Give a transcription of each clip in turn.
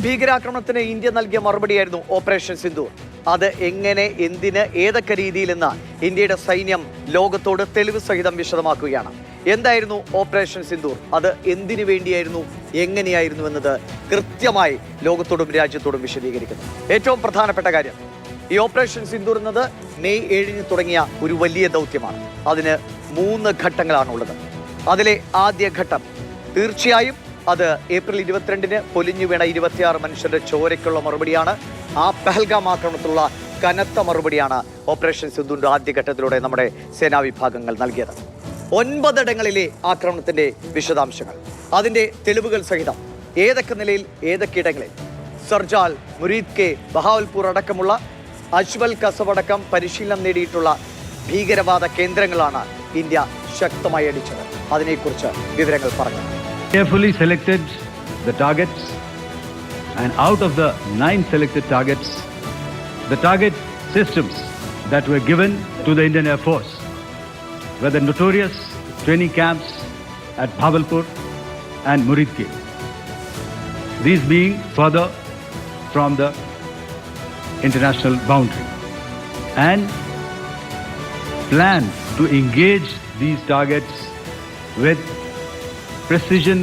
ഭീകരാക്രമണത്തിന് ഇന്ത്യ നൽകിയ മറുപടിയായിരുന്നു ഓപ്പറേഷൻ സിന്ദൂർ. അത് എങ്ങനെ, എന്തിന്, ഏതൊക്കെ രീതിയിലെന്ന് ഇന്ത്യയുടെ സൈന്യം ലോകത്തോട് തെളിവ് സഹിതം വിശദമാക്കുകയാണ്. എന്തായിരുന്നു ഓപ്പറേഷൻ സിന്ദൂർ, അത് എന്തിനു വേണ്ടിയായിരുന്നു, എങ്ങനെയായിരുന്നു എന്നത് കൃത്യമായി ലോകത്തോടും രാജ്യത്തോടും വിശദീകരിക്കുന്നു. ഏറ്റവും പ്രധാനപ്പെട്ട കാര്യം, ഈ ഓപ്പറേഷൻ സിന്ദൂർ എന്നത് മെയ് 7-ന് തുടങ്ങിയ ഒരു വലിയ ദൗത്യമാണ്. അതിന് 3 ഘട്ടങ്ങളാണുള്ളത്. അതിലെ ആദ്യ ഘട്ടം തീർച്ചയായും അത് ഏപ്രിൽ 22-ന് പൊലിഞ്ഞു വീണ 26 മനുഷ്യരുടെ ചോരയ്ക്കുള്ള മറുപടിയാണ്. ആ പഹൽഗാം ആക്രമണത്തിലുള്ള കനത്ത മറുപടിയാണ് ഓപ്പറേഷൻ സിന്ദൂറിന്റെ ആദ്യഘട്ടത്തിലൂടെ നമ്മുടെ സേനാ വിഭാഗങ്ങൾ നൽകിയത്. 9 ഇടങ്ങളിലെ ആക്രമണത്തിന്റെ വിശദാംശങ്ങൾ, അതിന്റെ തെളിവുകൾ സഹിതം ഏതൊക്കെ നിലയിൽ, ഏതൊക്കെ ഇടങ്ങളിൽ, സർജാൽ, മുരീദ് കെ, ബഹാവൽപൂർ അടക്കമുള്ള അജ്വൽ കസബ് അടക്കം പരിശീലനം നേടിയിട്ടുള്ള ഭീകരവാദ കേന്ദ്രങ്ങളാണ് ഇന്ത്യ ശക്തമായി അടിച്ചത്. അതിനെക്കുറിച്ച് വിവരങ്ങൾ പറഞ്ഞു. Carefully selected the targets, and out of the 9 selected targets, the target systems that were given to the Indian Air Force were the notorious training camps at Bhavalpur and Murid Ke. These being further from the international boundary, and planned to engage these targets with precision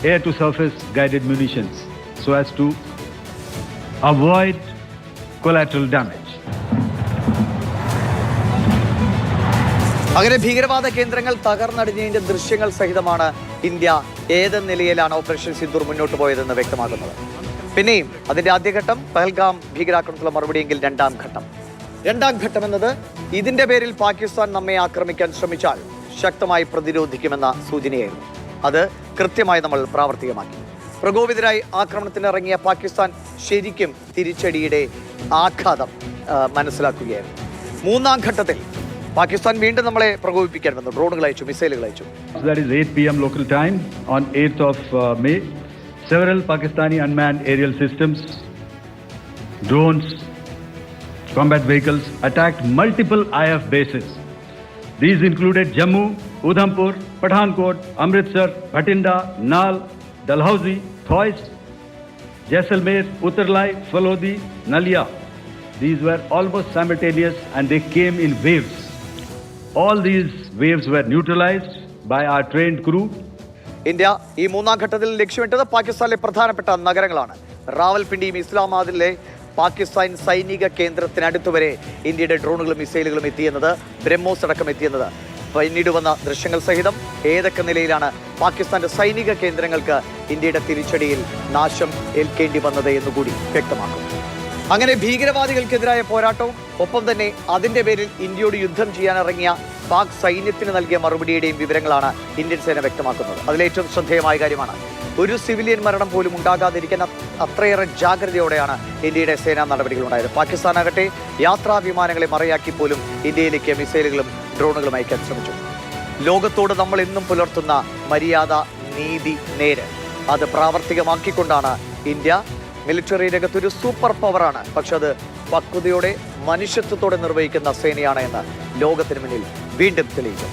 air-to-surface guided munitions so as to avoid collateral damage. അങ്ങനെ ഭീകരവാദ കേന്ദ്രങ്ങൾ തകർന്നടിഞ്ഞതിന്റെ ദൃശ്യങ്ങൾ സഹിതമാണ് India ഏത് നിലയിലാണ് operation Sindoor മുന്നോട്ട് പോയതെന്ന് വ്യക്തമാക്കുന്നത്. പിന്നെയും അതിന്റെ ആദ്യഘട്ടം പഹൽഗാം ഭീകരാക്രമണത്തിലുള്ള മറുപടിയെങ്കിൽ രണ്ടാം ഘട്ടം എന്നത് ഇതിന്റെ പേരിൽ പാകിസ്ഥാൻ നമ്മെ ആക്രമിക്കാൻ ശ്രമിച്ചാൽ ശക്തമായി പ്രതിരോധിക്കുമെന്ന സൂചനയായിരുന്നു. അത് കൃത്യമായി നമ്മൾ പ്രാവർത്തികമാക്കി. പ്രകോപിതരായി ആക്രമണത്തിനിറങ്ങിയ പാകിസ്ഥാൻ ശരിക്കും തിരിച്ചടിയുടെ ആഘാതം മനസ്സിലാക്കുകയായിരുന്നു. 3-ാം ഘട്ടത്തിൽ പാകിസ്ഥാൻ വീണ്ടും നമ്മളെ പ്രകോപിപ്പിക്കാൻ വന്നു. ഡ്രോണുകൾ അയച്ചു, മിസൈലുകൾ അയച്ചു. That is 8 p.m. local time on 8th of May. Several Pakistani unmanned aerial systems, drones, combat vehicles attacked multiple IF bases. These included Jammu, Udhampur, Pathankot, Amritsar, Bhatinda, Nal, Dalhousie, Thois, Jaisalmer, Uttarlai, Falodi, Nalia. These were almost simultaneous and they came in waves. All these waves were neutralized by our trained crew. India ഈ 3-ാം ഘട്ടത്തിൽ ലക്ഷ്യമിട്ടത് പാകിസ്ഥാനിലെ പ്രധാനപ്പെട്ട നഗരങ്ങളാണ്. റാവൽപിണ്ടിയും ഇസ്ലാമാബാദിലെ പാകിസ്ഥാൻ സൈനിക കേന്ദ്രത്തിനടുത്ത് വരെ ഇന്ത്യയുടെ ഡ്രോണുകളും മിസൈലുകളും എത്തിയെന്നത്, ബ്രഹ്മോസ് അടക്കം എത്തിയെന്നത് പിന്നീട് വന്ന ദൃശ്യങ്ങൾ സഹിതം ഏതൊക്കെ നിലയിലാണ് പാകിസ്ഥാന്റെ സൈനിക കേന്ദ്രങ്ങൾക്ക് ഇന്ത്യയുടെ തിരിച്ചടിയിൽ നാശം ഏൽക്കേണ്ടി വന്നത് എന്നുകൂടി വ്യക്തമാക്കും. അങ്ങനെ ഭീകരവാദികൾക്കെതിരായ പോരാട്ടവും ഒപ്പം തന്നെ അതിന്റെ പേരിൽ ഇന്ത്യയോട് യുദ്ധം ചെയ്യാനിറങ്ങിയ പാക് സൈന്യത്തിന് നൽകിയ മറുപടിയുടെയും വിവരങ്ങളാണ് ഇന്ത്യൻ സേന വ്യക്തമാക്കുന്നത്. അതിലേറ്റവും ശ്രദ്ധേയമായ കാര്യമാണ്, ഒരു സിവിലിയൻ മരണം പോലും ഉണ്ടാകാതിരിക്കാൻ അത്രയേറെ ജാഗ്രതയോടെയാണ് ഇന്ത്യയുടെ സേനാ നടപടികൾ ഉണ്ടായത്. പാകിസ്ഥാനാകട്ടെ യാത്രാ വിമാനങ്ങളെ മറയാക്കി പോലും ഇന്ത്യയിലേക്ക് മിസൈലുകളും ഡ്രോണുകളും അയക്കാൻ ശ്രമിച്ചു. ലോകത്തോട് നമ്മൾ എന്നും പുലർത്തുന്ന മര്യാദ, നീതി, നേര്, അത് പ്രാവർത്തികമാക്കിക്കൊണ്ടാണ് ഇന്ത്യ മിലിറ്ററി രംഗത്തൊരു സൂപ്പർ പവറാണ്, പക്ഷെ അത് പക്വതയോടെ മനുഷ്യത്വത്തോടെ നിർവഹിക്കുന്ന സേനയാണ് എന്ന് ലോകത്തിന് മുന്നിൽ വീണ്ടും തെളിയിക്കും.